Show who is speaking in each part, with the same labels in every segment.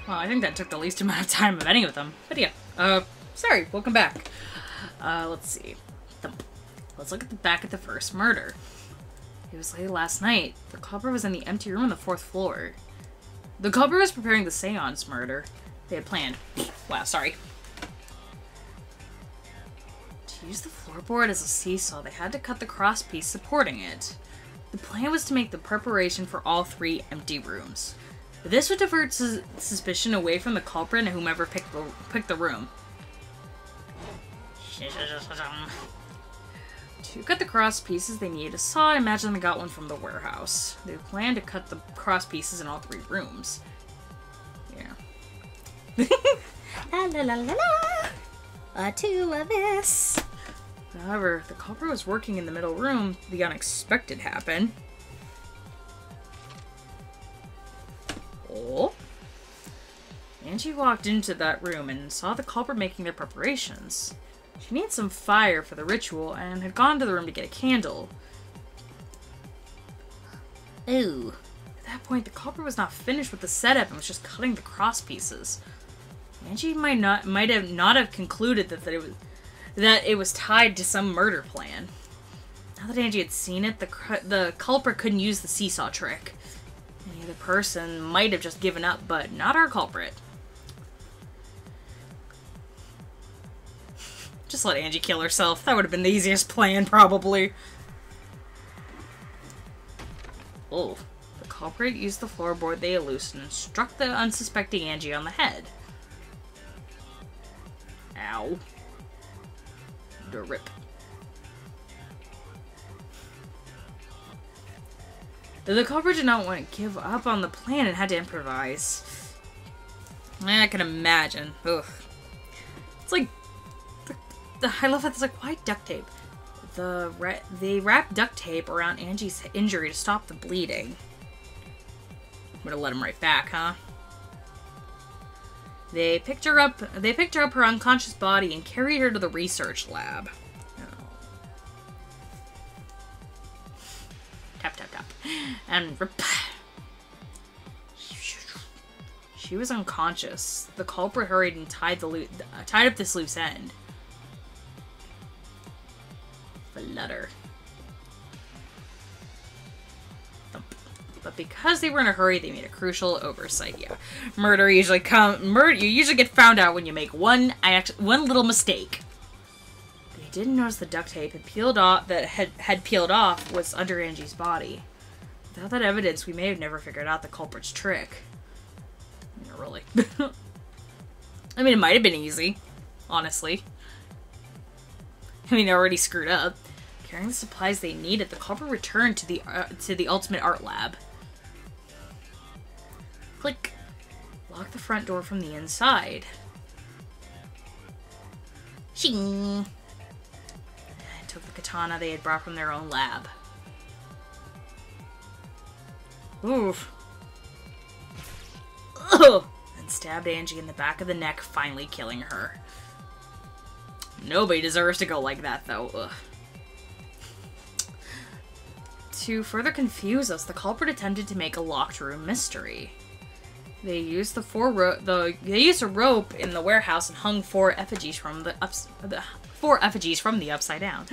Speaker 1: Well, I think that took the least amount of time of any of them. But yeah, sorry, welcome back. Let's see. Let's look at the back of the first murder. It was late last night. The culprit was in the empty room on the 4th floor. The culprit was preparing the seance murder they had planned. Wow, sorry. To use the floorboard as a seesaw, they had to cut the crosspiece supporting it. The plan was to make the preparation for all 3 empty rooms. This would divert suspicion away from the culprit and whomever picked the room. To cut the cross pieces, they needed a saw. I imagine they got one from the warehouse. They planned to cut the cross pieces in all 3 rooms. Yeah. La la la la la. 2 of this. However, the culprit was working in the middle room. The unexpected happened. Oh. Angie walked into that room and saw the culprit making their preparations. She needed some fire for the ritual and had gone to the room to get a candle. Ooh. At that point, the culprit was not finished with the setup and was just cutting the cross pieces. Angie might not have concluded that it was tied to some murder plan. Now that Angie had seen it, the culprit couldn't use the seesaw trick. Any other person might have just given up, but not our culprit. Just let Angie kill herself. That would have been the easiest plan, probably. Oh. The culprit used the floorboard they had loosened and struck the unsuspecting Angie on the head. Ow. The rip. The culprit did not want to give up on the plan and had to improvise. I can imagine. Ugh. It's like... I love that it's like, why duct tape? They wrapped duct tape around Angie's injury to stop the bleeding. I'm gonna let him right back, huh? They picked her up her unconscious body and carried her to the research lab. Oh. Tap, tap, tap. And rip. She was unconscious. The culprit hurried and tied up this loose end. Flutter. But because they were in a hurry, they made a crucial oversight. Yeah, you usually get found out when you make one little mistake. They didn't notice the duct tape had peeled off was under Angie's body. Without that evidence, we may have never figured out the culprit's trick. Not really. I mean, it might have been easy, honestly. I mean, they already screwed up. Carrying the supplies they needed, the culprit returned to the ultimate art lab. Click. Lock the front door from the inside. Shing. And took the katana they had brought from their own lab. Oof. Ugh. And stabbed Angie in the back of the neck, finally killing her. Nobody deserves to go like that, though. Ugh. To further confuse us, the culprit attempted to make a locked room mystery. They used a rope in the warehouse and hung 4 effigies from the upside down.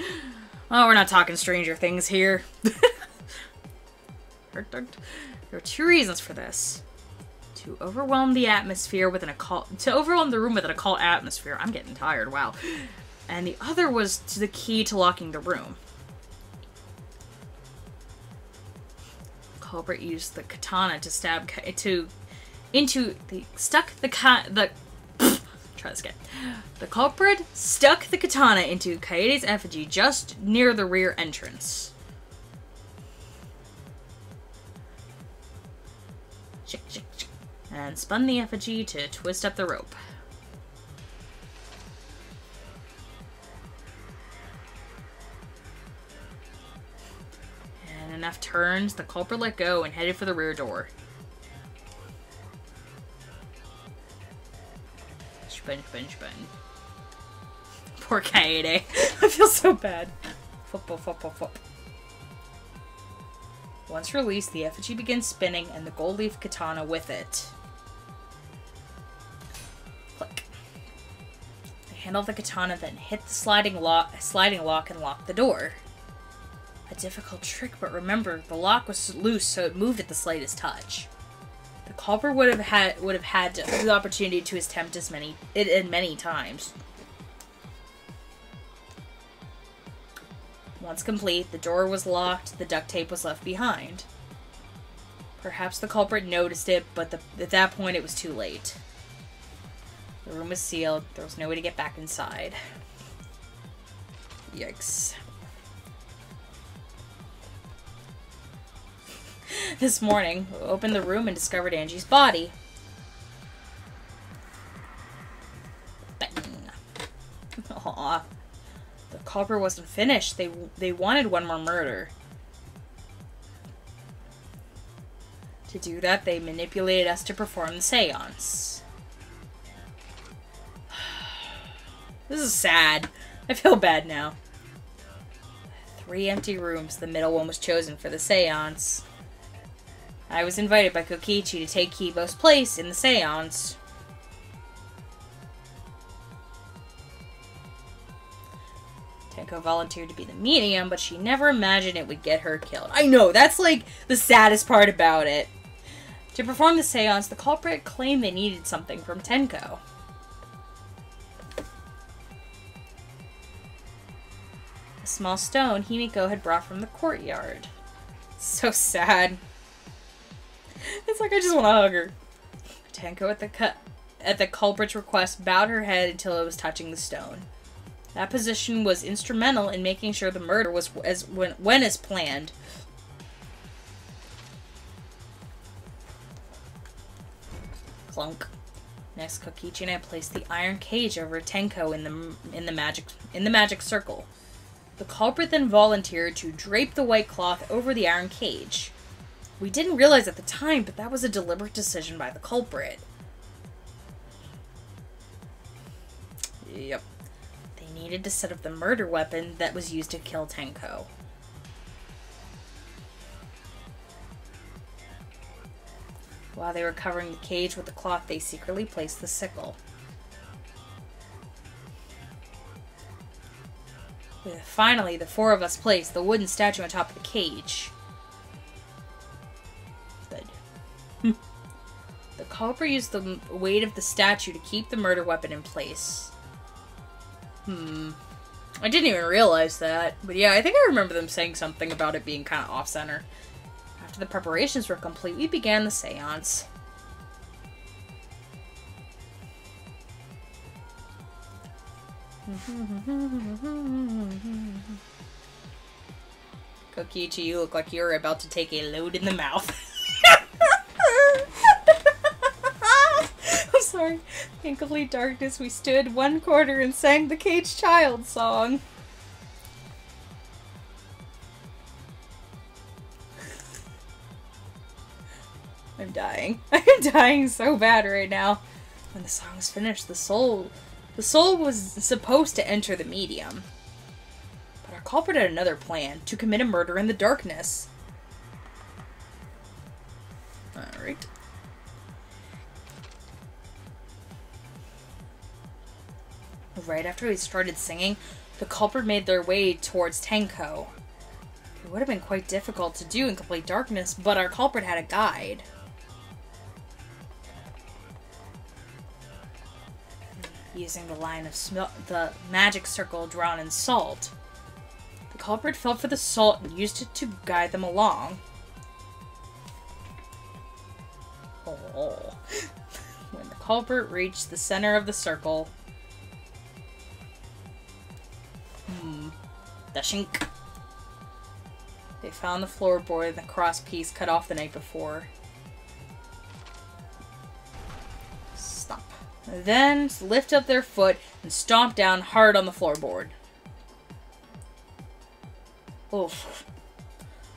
Speaker 1: Oh, we're not talking Stranger Things here. There are 2 reasons for this: to overwhelm the atmosphere with to overwhelm the room with an occult atmosphere. I'm getting tired. Wow. And the other was the key to locking the room. Culprit used the katana to stab The culprit stuck the katana into Kaede's effigy just near the rear entrance. And spun the effigy to twist up the rope. And enough turns, the culprit let go and headed for the rear door. Spin, spin, spin. Poor Kaede. I feel so bad. Flip, flip, flip, flip, flip. Once released, the effigy begins spinning and the gold leaf katana with it. handle of the katana, then hit the sliding lock and lock the door. A difficult trick, but remember, the lock was loose, so it moved at the slightest touch. The culprit would have had the opportunity to attempt it many times. Once complete, the door was locked, the duct tape was left behind. Perhaps the culprit noticed it, but at that point it was too late. The room was sealed, there was no way to get back inside. Yikes. This morning, we opened the room and discovered Angie's body. Bang. Aww. The culprit wasn't finished. They wanted one more murder. To do that, they manipulated us to perform the seance. This is sad. I feel bad now. 3 empty rooms. The middle one was chosen for the seance. I was invited by Kokichi to take Kibo's place in the seance. Tenko volunteered to be the medium, but she never imagined it would get her killed. I know, that's like the saddest part about it. To perform the seance, the culprit claimed they needed something from Tenko. A small stone Himiko had brought from the courtyard. So sad. It's like I just want to hug her. Tenko, at the culprit's request, bowed her head until it was touching the stone. That position was instrumental in making sure the murder was went as planned. Clunk. Next, Kokichi and I placed the iron cage over Tenko in the magic circle. The culprit then volunteered to drape the white cloth over the iron cage. We didn't realize at the time, but that was a deliberate decision by the culprit. Yep. They needed to set up the murder weapon that was used to kill Tenko. While they were covering the cage with the cloth, they secretly placed the sickle. Finally, the 4 of us placed the wooden statue on top of the cage. Good. The culprit used the weight of the statue to keep the murder weapon in place. I didn't even realize that. But yeah, I think I remember them saying something about it being kind of off-center. After the preparations were complete, we began the seance. Kokichi, you look like you're about to take a load in the mouth. I'm sorry. In complete darkness, we stood one corner and sang the Caged Child song. I'm dying. I'm dying so bad right now. When the song was finished, the soul was supposed to enter the medium. But our culprit had another plan, to commit a murder in the darkness. Alright. Right after we started singing, the culprit made their way towards Tenko. It would have been quite difficult to do in complete darkness, but our culprit had a guide. Using the line of the magic circle drawn in salt. The culprit felt for the salt and used it to guide them along. Oh. When the culprit reached the center of the circle... Dashink. They found the floorboard and the cross piece cut off the night before. Stop. Then lift up their foot and stomp down hard on the floorboard. Oof.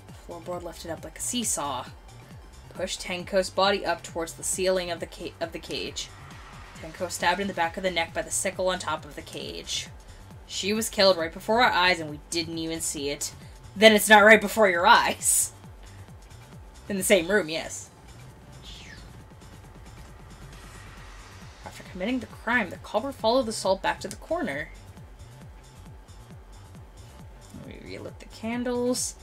Speaker 1: The floorboard lifted up like a seesaw. Pushed Tenko's body up towards the ceiling of the cage. Tenko stabbed in the back of the neck by the sickle on top of the cage. She was killed right before our eyes and we didn't even see it. Then it's not right before your eyes. In the same room, yes. Our After committing the crime, the culprit followed the soul back to the corner. We relit the candles.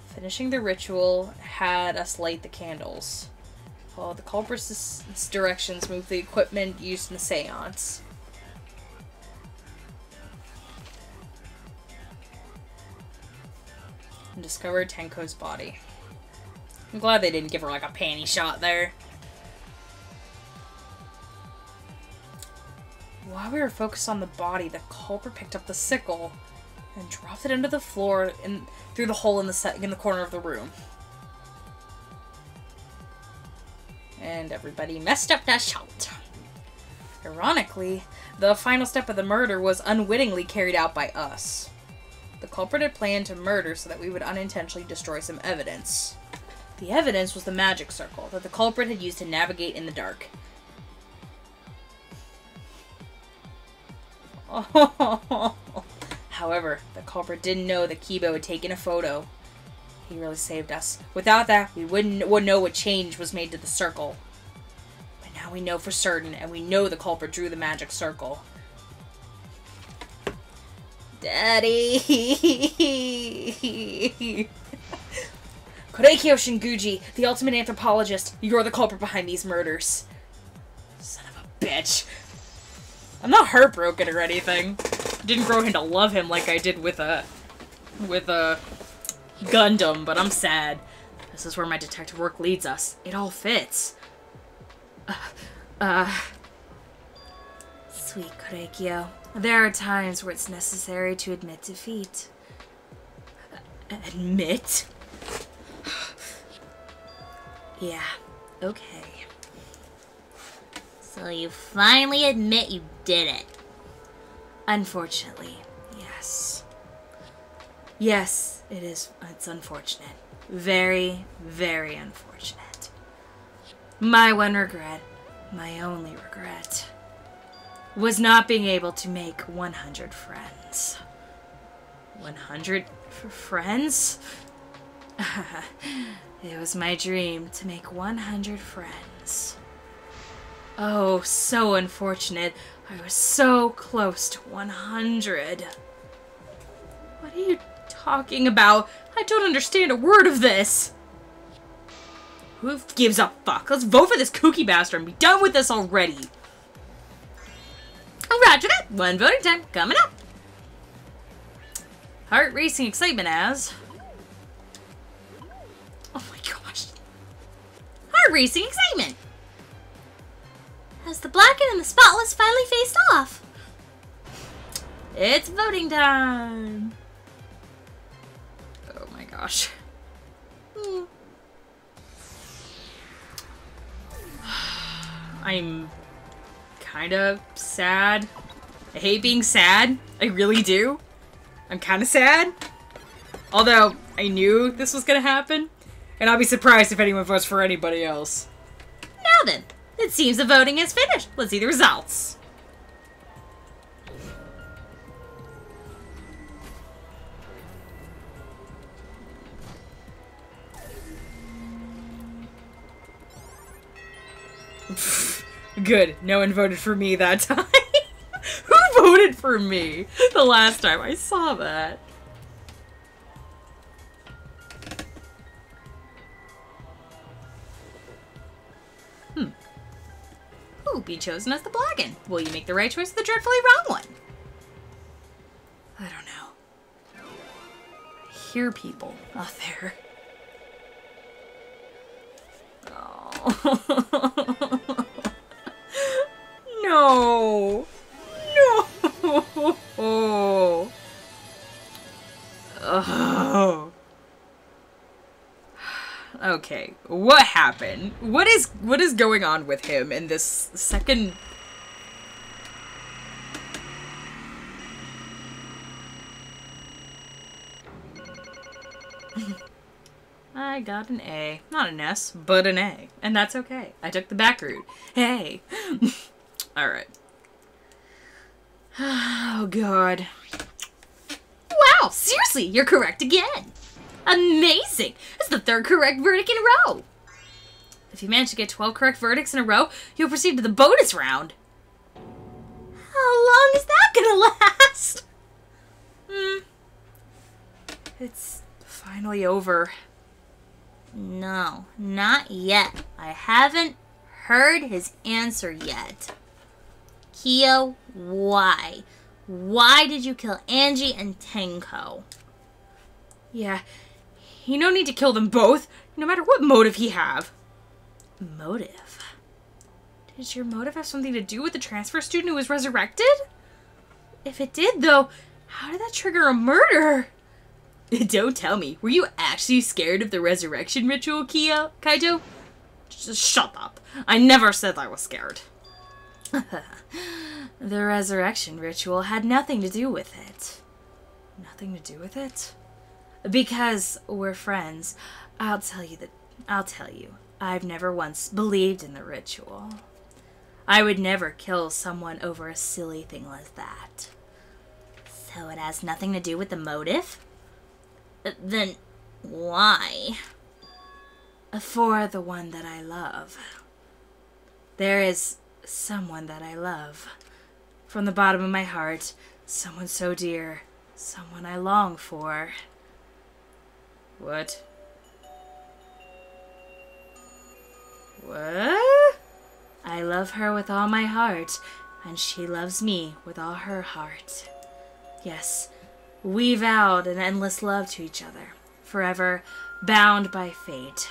Speaker 1: Finishing the ritual had us light the candles. Follow the culprit's directions, move the equipment used in the seance. And discovered Tenko's body. I'm glad they didn't give her like a panty shot there. While we were focused on the body, the culprit picked up the sickle and dropped it into the floor and through the hole in the corner of the room. And everybody messed up that shot. Ironically, the final step of the murder was unwittingly carried out by us. The culprit had planned to murder so that we would unintentionally destroy some evidence. The evidence was the magic circle that the culprit had used to navigate in the dark. However, the culprit didn't know that Kibo had taken a photo. He really saved us. Without that, we wouldn't know what change was made to the circle. But now we know for certain, and we know the culprit drew the magic circle. Daddy! Koreikyo Shinguji, the ultimate anthropologist, you're the culprit behind these murders. Son of a bitch. I'm not heartbroken or anything. Didn't grow into love him like I did with a Gundam, but I'm sad. This is where my detective work leads us. It all fits. Sweet Koreikyo. There are times where it's necessary to admit defeat. Admit? Yeah, okay. So you finally admit you did it. Unfortunately, yes. Yes, it is. It's unfortunate. Very, very unfortunate. My one regret, my only regret, was not being able to make 100 friends. 100 friends? It was my dream to make 100 friends. Oh, so unfortunate. I was so close to 100. What are you talking about? I don't understand a word of this. Who gives a fuck? Let's vote for this kooky bastard and be done with this already. Roger that. One voting time coming up. Heart racing excitement as... Oh my gosh. Heart racing excitement. As the blackened and the spotless finally faced off. It's voting time. Oh my gosh. I'm kind of sad. I hate being sad. I really do. I'm kind of sad. Although, I knew this was gonna happen. And I'll be surprised if anyone votes for anybody else. Now then, it seems the voting is finished. Let's see the results. Good. No one voted for me that time. Who voted for me the last time I saw that? Who will be chosen as the Blacken? Will you make the right choice or the dreadfully wrong one? I don't know. I hear people out there. Oh. No. No. Oh. Okay, what happened? What is going on with him in this second? I got an A. Not an S, but an A. And that's okay. I took the back route. Hey. Alright. Oh, God. Wow, seriously, you're correct again. Amazing! It's the third correct verdict in a row. If you manage to get 12 correct verdicts in a row, you'll proceed to the bonus round. How long is that gonna last? It's finally over. No, not yet. I haven't heard his answer yet. Kyo, why? Why did you kill Angie and Tenko? Yeah, you no need to kill them both, no matter what motive he have. Motive? Did your motive have something to do with the transfer student who was resurrected? If it did, though, how did that trigger a murder? Don't tell me. Were you actually scared of the resurrection ritual, Kaito? Just shut up. I never said I was scared. The resurrection ritual had nothing to do with it. Nothing to do with it? Because we're friends, I'll tell you. I've never once believed in the ritual. I would never kill someone over a silly thing like that. So it has nothing to do with the motive? Then why? For the one that I love. There is someone that I love. From the bottom of my heart, someone so dear, someone I long for. What? What? I love her with all my heart, and she loves me with all her heart. Yes, we vowed an endless love to each other, forever bound by fate.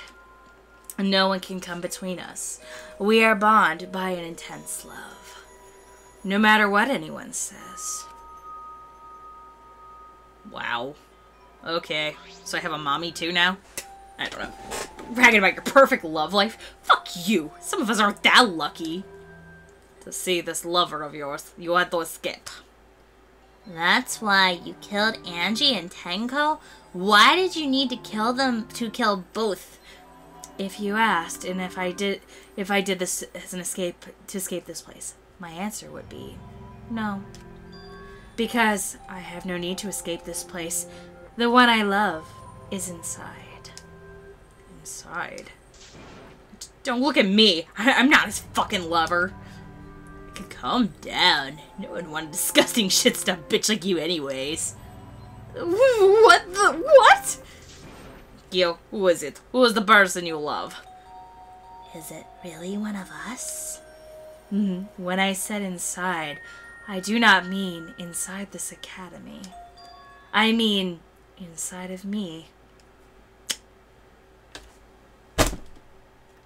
Speaker 1: No one can come between us. We are bonded by an intense love, no matter what anyone says. Wow. Okay, so I have a mommy too now? I don't know. Bragging about your perfect love life? Fuck you! Some of us aren't that lucky. To see this lover of yours, you had to escape. That's why you killed Angie and Tenko? Why did you need to kill them to kill both? If you asked, and if I did this as an escape to escape this place, my answer would be no. Because I have no need to escape this place. The one I love is inside. Inside? Don't look at me. I'm not his fucking lover. Calm down. No one wanted disgusting shit stuff bitch like you anyways. What? Yo, who is it? Who is the person you love? Is it really one of us? When I said inside, I do not mean inside this academy. I mean inside of me.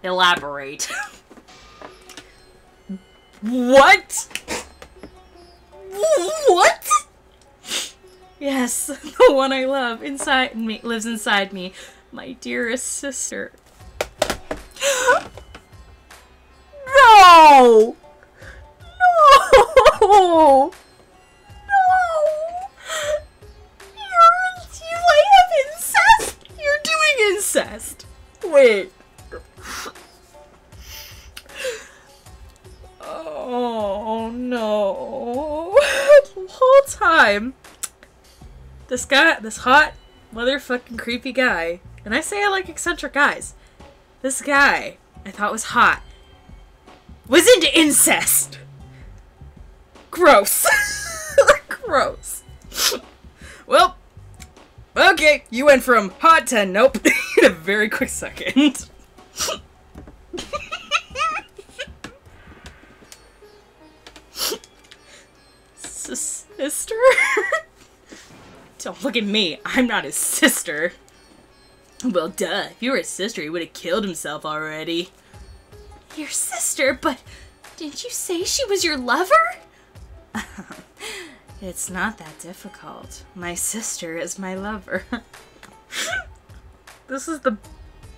Speaker 1: Elaborate. What? What? Yes, the one I love inside me lives inside me, my dearest sister. No! No! You like have incest? You're doing incest. Wait. Oh no. The whole time, this hot motherfucking creepy guy, and I say I like eccentric guys, this guy I thought was hot was into incest. Gross. Gross. Well, okay, you went from hot to nope in a very quick second. Sister? Don't look at me. I'm not his sister. Well, duh. If you were his sister, he would have killed himself already. Your sister? But didn't you say she was your lover? It's not that difficult. My sister is my lover. This is the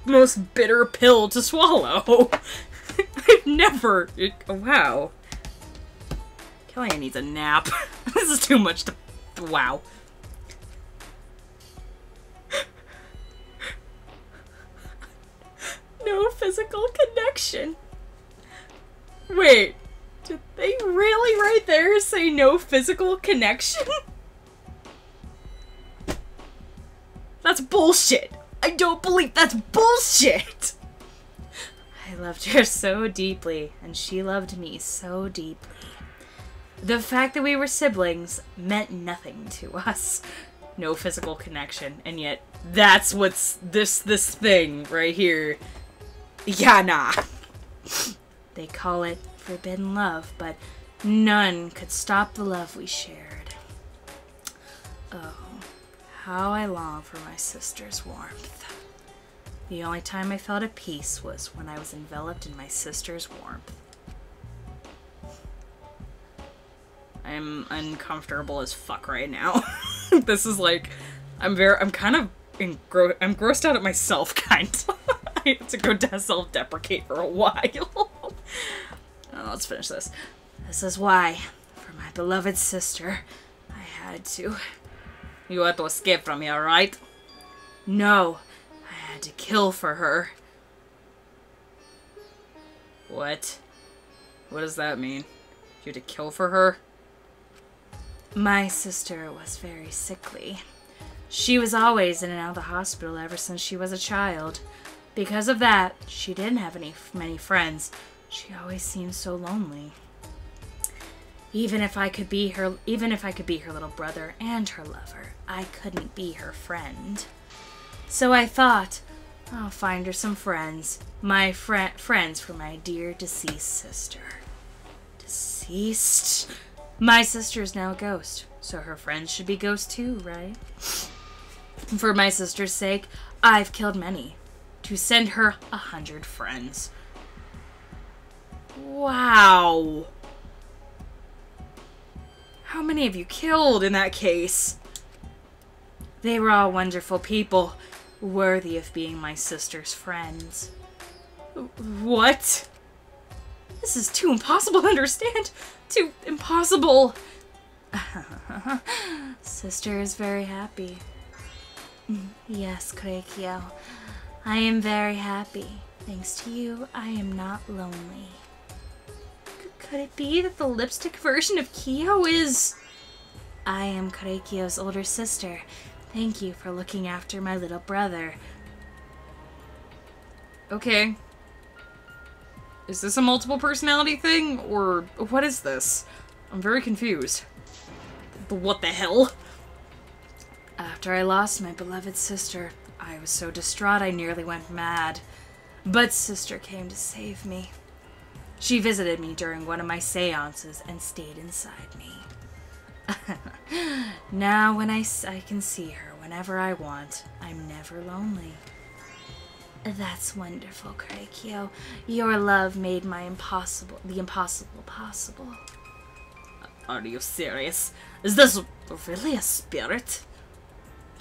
Speaker 1: most bitter pill to swallow. I've never... Wow. Kellyanne needs a nap. This is too much to... Wow. No physical connection. Wait. Did they really right there say no physical connection? That's bullshit. I don't believe that's bullshit. I loved her so deeply, and she loved me so deeply. The fact that we were siblings meant nothing to us. No physical connection, and yet that's what's this thing right here. Yeah, nah. They call it forbidden love, but none could stop the love we shared. Oh, how I long for my sister's warmth. The only time I felt at peace was when I was enveloped in my sister's warmth. I'm uncomfortable as fuck right now. This is like, I'm grossed out at myself, kind of. I had to go self-deprecate for a while. Let's finish this. This is why, for my beloved sister, I had to. You had to escape from here, right? No, I had to kill for her. What? What does that mean? You had to kill for her? My sister was very sickly. She was always in and out of the hospital ever since she was a child. Because of that, she didn't have many friends. She always seemed so lonely. Even if I could be her little brother and her lover, I couldn't be her friend. So I thought, I'll find her some friends. My friends for my dear deceased sister. Deceased? My sister is now a ghost, so her friends should be ghosts too, right? For my sister's sake, I've killed many. To send her 100 friends. Wow. How many have you killed in that case? They were all wonderful people, worthy of being my sister's friends. What? This is too impossible to understand. Too impossible. Sister is very happy. Yes, Korekiyo. I am very happy. Thanks to you, I am not lonely. Could it be that the lipstick version of Kiyo is... I am Korekiyo's older sister. Thank you for looking after my little brother. Okay. Is this a multiple personality thing, or what is this? I'm very confused. What the hell? After I lost my beloved sister, I was so distraught I nearly went mad. But sister came to save me. She visited me during one of my seances and stayed inside me. Now when I can see her whenever I want, I'm never lonely. That's wonderful, Korekiyo. Your love made the impossible possible. Are you serious? Is this really a spirit?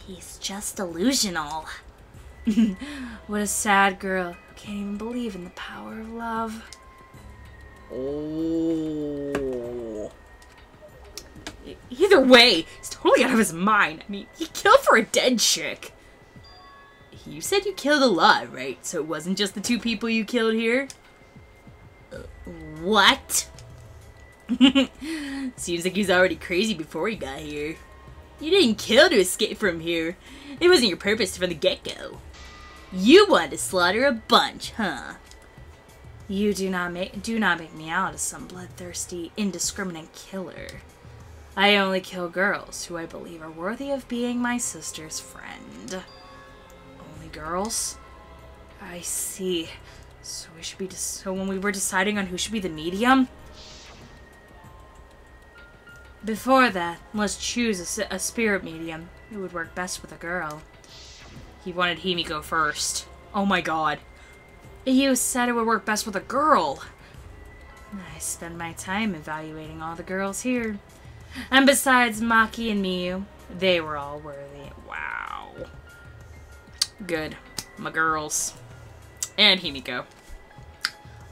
Speaker 1: He's just delusional. What a sad girl who can't even believe in the power of love. Oh. Either way, he's totally out of his mind. I mean, he killed for a dead chick. You said you killed a lot, right? So it wasn't just the 2 people you killed here? What? Seems like he was already crazy before he got here. You didn't kill to escape from here. It wasn't your purpose from the get-go. You wanted to slaughter a bunch, huh? You do not make me out as some bloodthirsty, indiscriminate killer. I only kill girls who I believe are worthy of being my sister's friend. Only girls? I see. So when we were deciding on who should be the medium? Before that, let's choose a spirit medium. It would work best with a girl. He wanted Himiko first. Oh my god. You said it would work best with a girl. I spend my time evaluating all the girls here. And besides Maki and Miyu, they were all worthy. Wow. Good. My girls. And Himiko.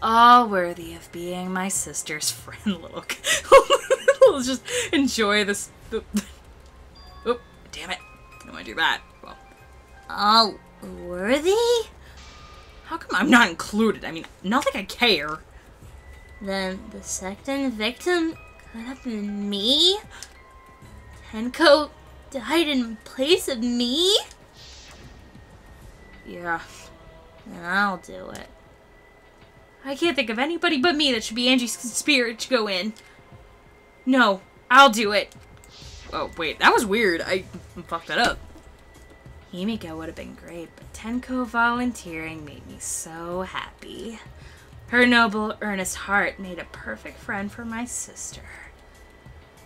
Speaker 1: All worthy of being my sister's friend. Let's just enjoy this. Oh, damn it. I don't want to do that. Well. All worthy? How come I'm not included? I mean, not like I care. Then the second victim could have been me? Tenko died in place of me? Yeah, then I'll do it. I can't think of anybody but me that should be Angie's spirit to go in. No, I'll do it. Oh, wait, that was weird. I fucked that up. Himiko would have been great, but Tenko volunteering made me so happy. Her noble, earnest heart made a perfect friend for my sister.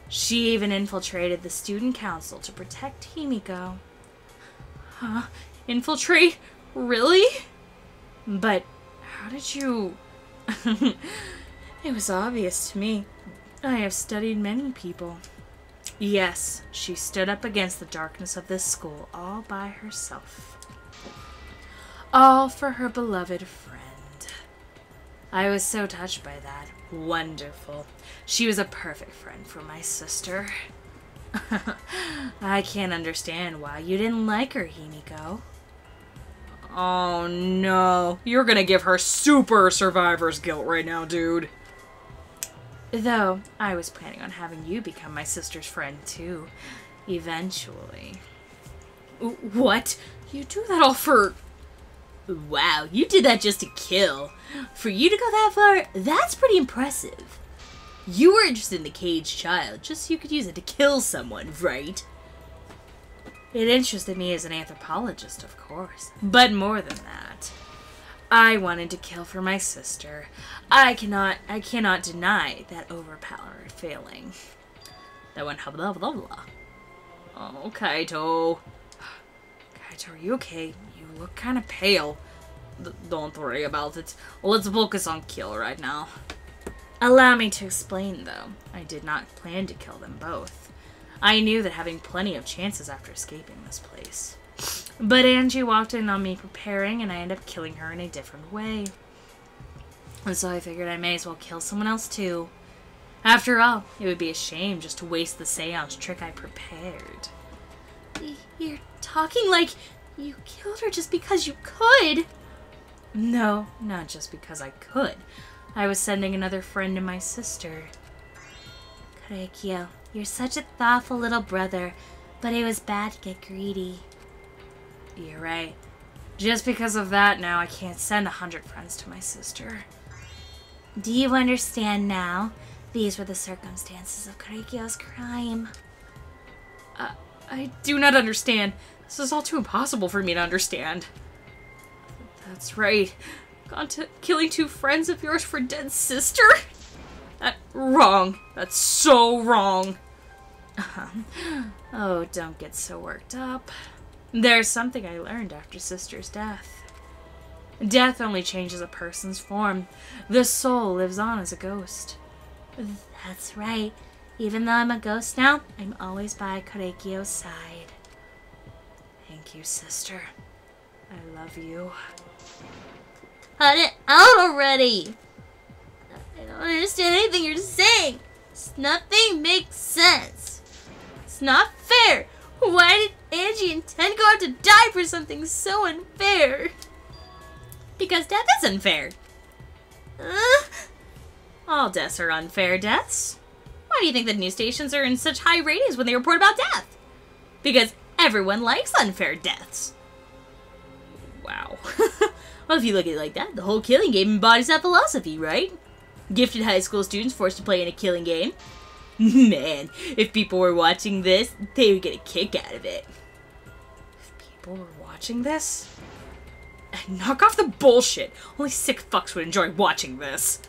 Speaker 1: She even infiltrated the student council to protect Himiko. Huh? Infiltrate? Really? But how did you... It was obvious to me. I have studied many people. Yes, she stood up against the darkness of this school all by herself. All for her beloved friend. I was so touched by that. Wonderful. She was a perfect friend for my sister. I can't understand why you didn't like her, Himiko. Oh no. You're gonna give her super survivor's guilt right now, dude. Though, I was planning on having you become my sister's friend too. Eventually. What? You do that all for... Wow, you did that just to kill. For you to go that far, that's pretty impressive. You were interested in the caged child, just so you could use it to kill someone, right? It interested me as an anthropologist, of course. But more than that. I wanted to kill for my sister. I cannot deny that overpowered feeling. That went blah blah blah. Oh, Kaito. Kaito, are you okay? You look kind of pale. Don't worry about it. Let's focus on kill right now. Allow me to explain, though. I did not plan to kill them both. I knew that having plenty of chances after escaping this place. But Angie walked in on me preparing, and I ended up killing her in a different way. And so I figured I may as well kill someone else too. After all, it would be a shame just to waste the seance trick I prepared. You're talking like you killed her just because you could. No, not just because I could. I was sending another friend to my sister. Korekiyo, you're such a thoughtful little brother, but it was bad to get greedy. You're right. Just because of that, now I can't send 100 friends to my sister. Do you understand now? These were the circumstances of Korekiyo's crime. I do not understand. This is all too impossible for me to understand. That's right. Gone to killing 2 friends of yours for dead sister? Wrong. That's so wrong. Oh, don't get so worked up. There's something I learned after sister's death. Death only changes a person's form. The soul lives on as a ghost. That's right. Even though I'm a ghost now, I'm always by Korekiyo's side. Thank you, sister. I love you. Cut it out already! I don't understand anything you're saying. Nothing makes sense. It's not fair. Why did Angie and Tenko have to die for something so unfair? Because death is unfair. All deaths are unfair deaths. Why do you think that news stations are in such high ratings when they report about death? Because everyone likes unfair deaths. Wow. Well, if you look at it like that, the whole killing game embodies that philosophy, right? Gifted high school students forced to play in a killing game. Man, if people were watching this, they would get a kick out of it. If people were watching this? Knock off the bullshit. Only sick fucks would enjoy watching this.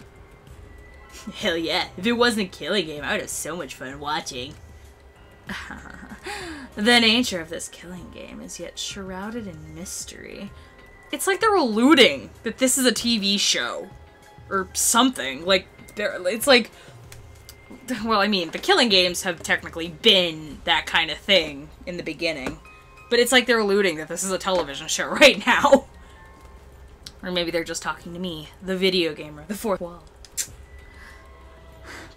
Speaker 1: Hell yeah, if it wasn't a killing game, I would have so much fun watching. The nature of this killing game is yet shrouded in mystery. It's like they're alluding that this is a TV show. Or something. Like, it's like... Well, I mean, the killing games have technically been that kind of thing in the beginning. But it's like they're alluding that this is a television show right now. Or maybe they're just talking to me, the video gamer, the fourth wall.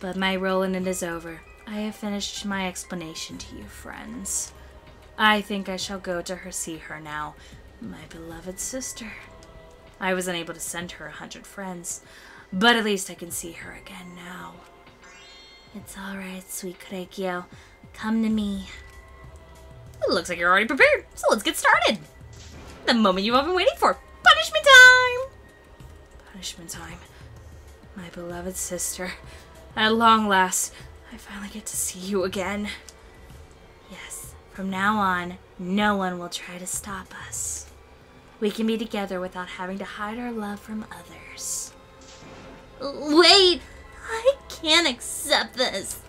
Speaker 1: But my role in it is over. I have finished my explanation to you, friends. I think I shall go to see her now, my beloved sister. I was unable to send her 100 friends, but at least I can see her again now. It's alright, sweet Korekiyo. Come to me. It looks like you're already prepared, so let's get started. The moment you've all been waiting for. Punishment time! Punishment time. My beloved sister. At long last, I finally get to see you again. Yes, from now on, no one will try to stop us. We can be together without having to hide our love from others.
Speaker 2: Wait! I can't accept this.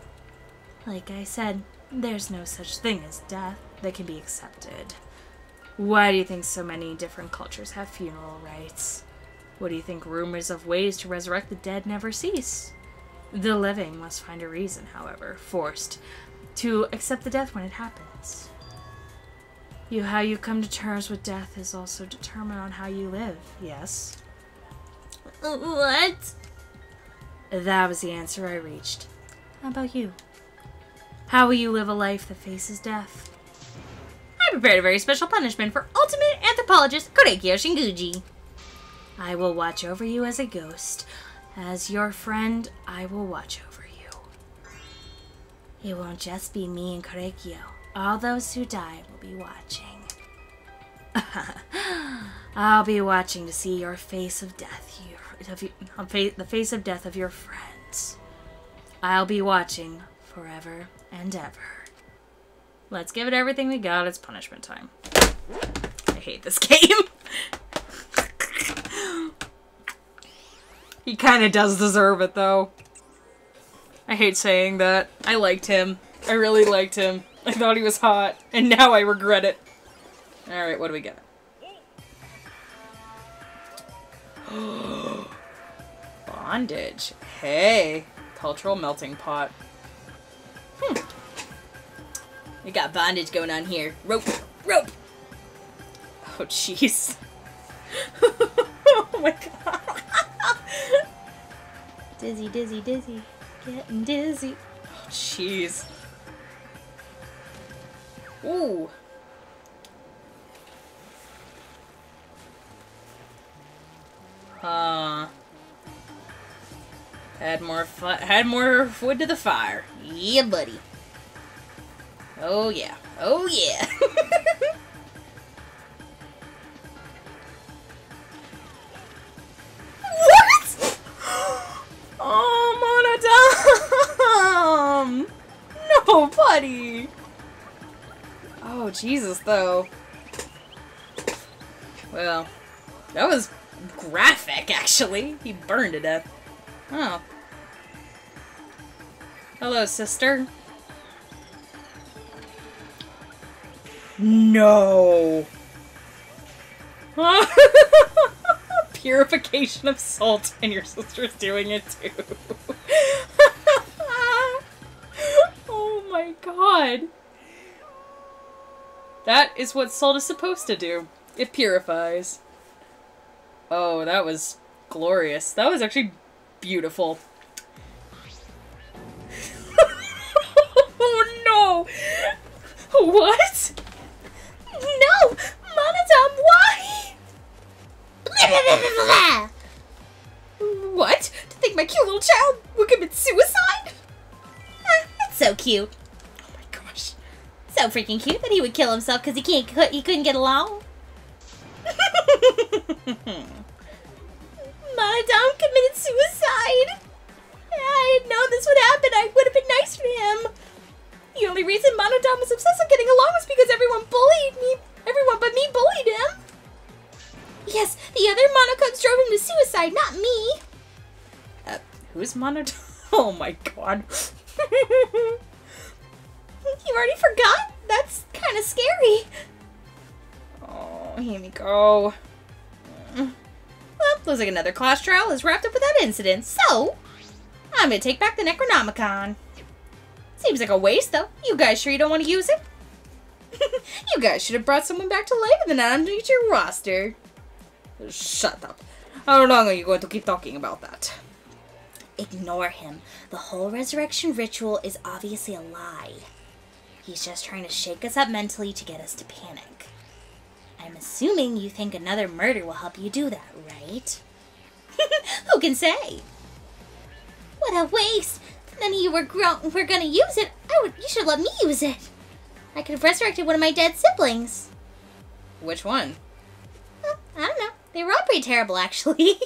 Speaker 1: Like I said, there's no such thing as death that can be accepted. Why do you think so many different cultures have funeral rites? What do you think rumors of ways to resurrect the dead never cease? The living must find a reason, however, forced to accept the death when it happens. How you come to terms with death is also determined on how you live, yes?
Speaker 2: What?
Speaker 1: That was the answer I reached. How about you? How will you live a life that faces death?
Speaker 2: I prepared a very special punishment for ultimate anthropologist Korekiyo Shinguji.
Speaker 1: I will watch over you as a ghost. As your friend, I will watch over you. It won't just be me and Korekiyo. All those who die will be watching. I'll be watching to see your face of death, the face of death of your friends. I'll be watching forever and ever. Let's give it everything we got. It's punishment time. I hate this game. He kind of does deserve it, though. I hate saying that. I liked him. I really liked him. I thought he was hot, and now I regret it. Alright, what do we get? Bondage. Hey. Cultural melting pot.
Speaker 2: We got bondage going on here. Rope! Rope!
Speaker 1: Oh, jeez. Oh my god.
Speaker 2: Dizzy, dizzy, dizzy. Getting dizzy.
Speaker 1: Oh, jeez. Ooh. Add more wood to the fire.
Speaker 2: Yeah, buddy.
Speaker 1: Oh yeah. Oh yeah.
Speaker 2: What?
Speaker 1: Oh, Monodam! No, buddy! Oh, Jesus, though. Well, that was graphic, actually. He burned to death. Oh. Hello, sister. No! Purification of salt, and your sister's doing it too. Oh my god. That is what salt is supposed to do. It purifies. Oh, that was glorious. That was actually beautiful. Oh no! What?
Speaker 2: No! Monodam, why?
Speaker 1: What? To think my cute little child would commit suicide?
Speaker 2: That's so cute.
Speaker 1: Oh my gosh.
Speaker 2: So freaking cute that he would kill himself because he couldn't get along. Monodam committed suicide. I didn't know this would happen. I would have been nice to him. The only reason Monodam was obsessed with getting along was because everyone bullied me. Everyone but me bullied him. Yes, the other monocodes drove him to suicide, not me.
Speaker 1: Who's Monodam? Oh my god.
Speaker 2: You already forgot? That's kind of scary.
Speaker 1: Oh, here we go.
Speaker 2: Well, looks like another class trial is wrapped up with that incident, so I'm gonna take back the Necronomicon. Seems like a waste, though. You guys sure you don't want to use it? You guys should have brought someone back to life and then added to your roster.
Speaker 1: Shut up. How long are you going to keep talking about that?
Speaker 2: Ignore him. The whole resurrection ritual is obviously a lie. He's just trying to shake us up mentally to get us to panic. I'm assuming you think another murder will help you do that, right? Who can say? What a waste! If none of you were gonna use it, you should let me use it. I could have resurrected one of my dead siblings.
Speaker 1: Which one?
Speaker 2: I don't know. They were all pretty terrible, actually.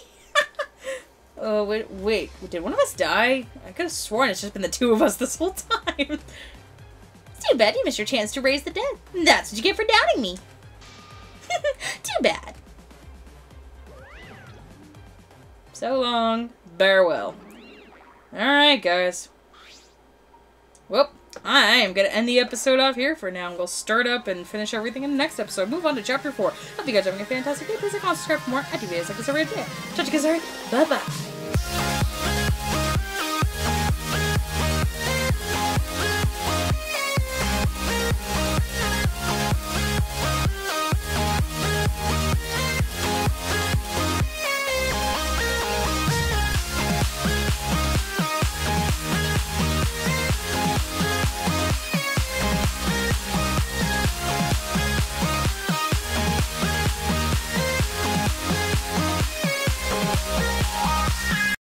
Speaker 1: Oh, wait, did one of us die? I could have sworn it's just been the two of us this whole time.
Speaker 2: It's too bad you missed your chance to raise the dead. That's what you get for doubting me. Too bad.
Speaker 1: So long. Farewell. Alright, guys. Well, I am going to end the episode off here for now. I'm going to start up and finish everything in the next episode. Move on to Chapter 4. Hope you guys are having a fantastic day. Please like, comment, subscribe for more. I do videos like this every day. Talk to you guys, alright? Bye-bye.